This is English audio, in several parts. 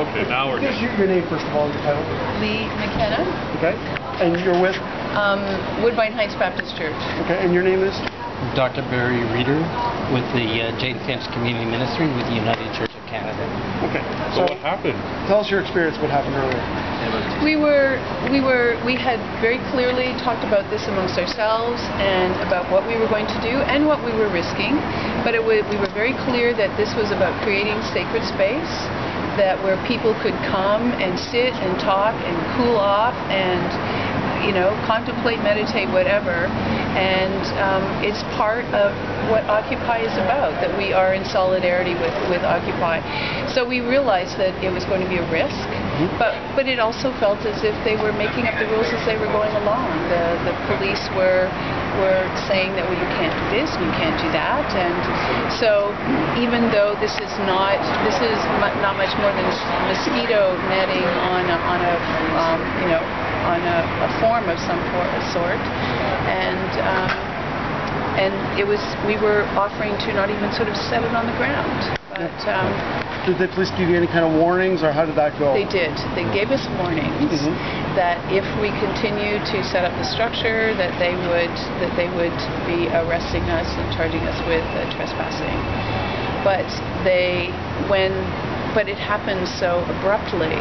Okay, now we're Here's your name, first of all, and your title. Lee McKenna. Okay. And you're with? Woodbine Heights Baptist Church. Okay, and your name is? Dr. Barry Reeder with the Jane Finch Community Ministry with the United Church of Canada. Okay. So what happened? Tell us your experience, what happened earlier. We had very clearly talked about this amongst ourselves and about what we were going to do and what we were risking. But we were very clear that this was about creating sacred space, that where people could come and sit and talk and cool off and, you know, contemplate, meditate, whatever. And it's part of what Occupy is about, that we are in solidarity with Occupy. So we realized that it was going to be a risk, but it also felt as if they were making up the rules as they were going along. The police were saying that, well, you can't do this and you can't do that. And so even though this is not much more than mosquito netting on a form of some sort, and we were offering to not even sort of set it on the ground. But did the police give you any kind of warnings, or how did that go? They did. They gave us warnings that if we continue to set up the structure, that they would be arresting us and charging us with trespassing. But it happened so abruptly.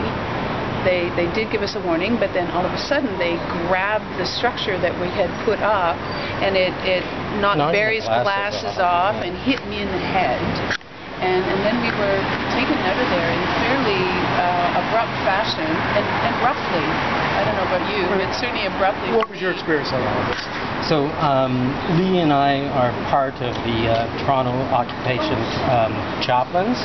They did give us a warning, but then all of a sudden they grabbed the structure that we had put up, and it knocked various glasses off and hit me in the head. And then we were taken out of there in fairly abrupt fashion, and roughly. I don't know about you, but certainly abruptly. What was your experience on all of this? So Lee and I are part of the Toronto Occupation Chaplains.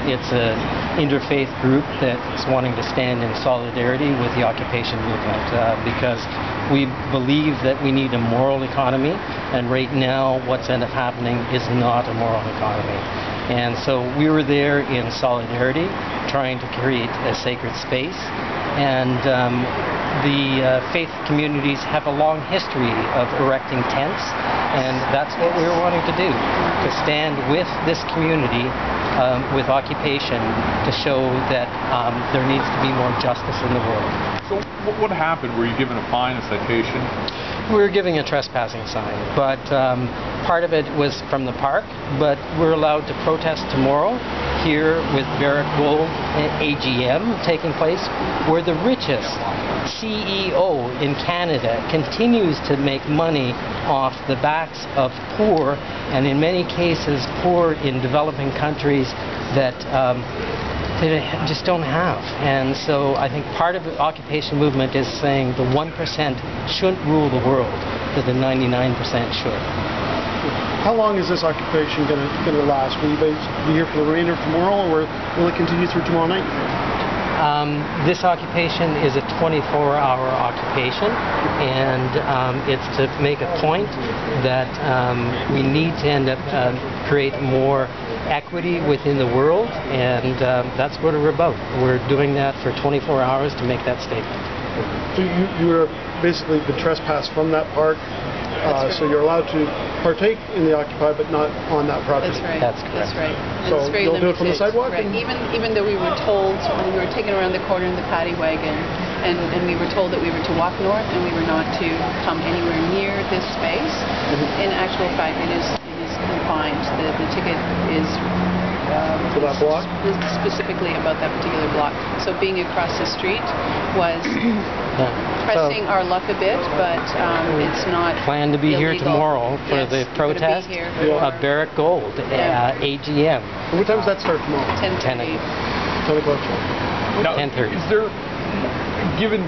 It's an interfaith group that's wanting to stand in solidarity with the occupation movement because we believe that we need a moral economy, and right now what's ended up happening is not a moral economy. And so we were there in solidarity, trying to create a sacred space. And the faith communities have a long history of erecting tents, and that's what we were wanting to do, to stand with this community, with occupation, to show that there needs to be more justice in the world. So what happened? Were you given a fine, a citation? We were giving a trespassing sign, but part of it was from the park, but we're allowed to protest tomorrow here with Barrick Gold AGM taking place, where the richest CEO in Canada continues to make money off the backs of poor, and in many cases poor in developing countries that they just don't have. And so I think part of the occupation movement is saying the 1% shouldn't rule the world, that the 99% should. How long is this occupation going to last? Will you be here for the remainder of tomorrow, or will it continue through tomorrow night? This occupation is a 24-hour occupation, and it's to make a point that we need to end up create more equity within the world, and that's what we're about. We're doing that for 24 hours to make that statement. So you were basically been trespassed from that park, so you're allowed to partake in the Occupy, but not on that property. That's right. That's correct. That's right. So it's very you'll limited. do it from the sidewalk? Right. Even though we were told, when we were taken around the corner in the paddy wagon, and we were told that we were to walk north and we were not to come anywhere near this space, in actual fact it is confined. The ticket is for that block? Specifically about that particular block. So being across the street was pressing our luck a bit, but it's not plan to be illegal. Here tomorrow for the protest of Barrick Gold AGM. And what time does that start tomorrow? 10:30. 10 o'clock. Now, 10:30. Is there, given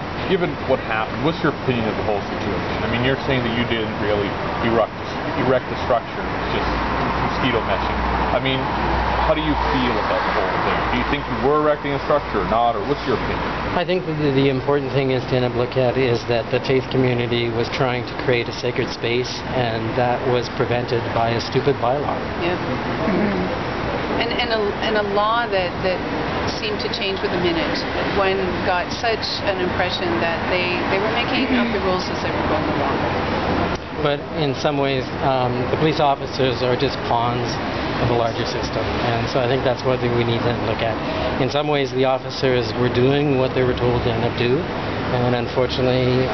what happened, what's your opinion of the whole situation? I mean, you're saying that you didn't really erect the structure, just mosquito meshing. I mean, how do you feel about the whole thing? Do you think you were erecting a structure or not, or what's your opinion? I think that the important thing is to end up look at is that the faith community was trying to create a sacred space, and that was prevented by a stupid bylaw. Yeah. And a law that seemed to change with a minute. One got such an impression that they were making up the rules as they were going along. But in some ways, the police officers are just pawns of a larger system. And so I think that's what we need to look at. In some ways, the officers were doing what they were told to do, and unfortunately,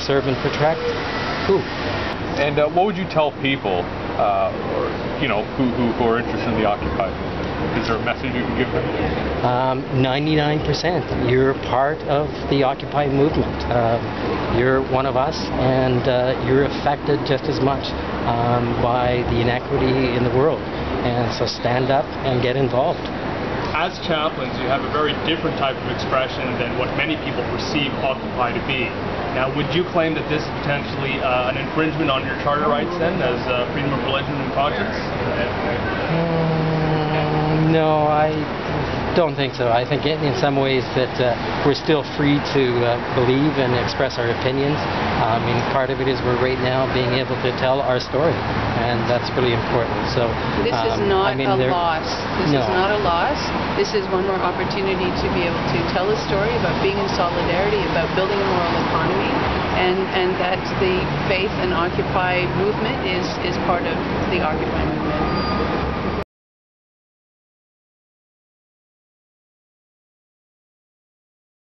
serve and protect who? And what would you tell people, who are interested in the Occupy movement? Is there a message you can give them? 99%. You're part of the Occupy movement. You're one of us, and you're affected just as much by the inequity in the world. And so stand up and get involved. As chaplains, you have a very different type of expression than what many people perceive Occupy to be. Now, would you claim that this is potentially an infringement on your charter rights then, as freedom of religion and conscience? No, I don't think so. I think in some ways that we're still free to believe and express our opinions. I mean, part of it is we're right now being able to tell our story, and that's really important. So this is not a loss. This is not a loss. This is one more opportunity to be able to tell a story about being in solidarity, about building a moral economy, and that the faith and Occupy movement is part of the Occupy movement.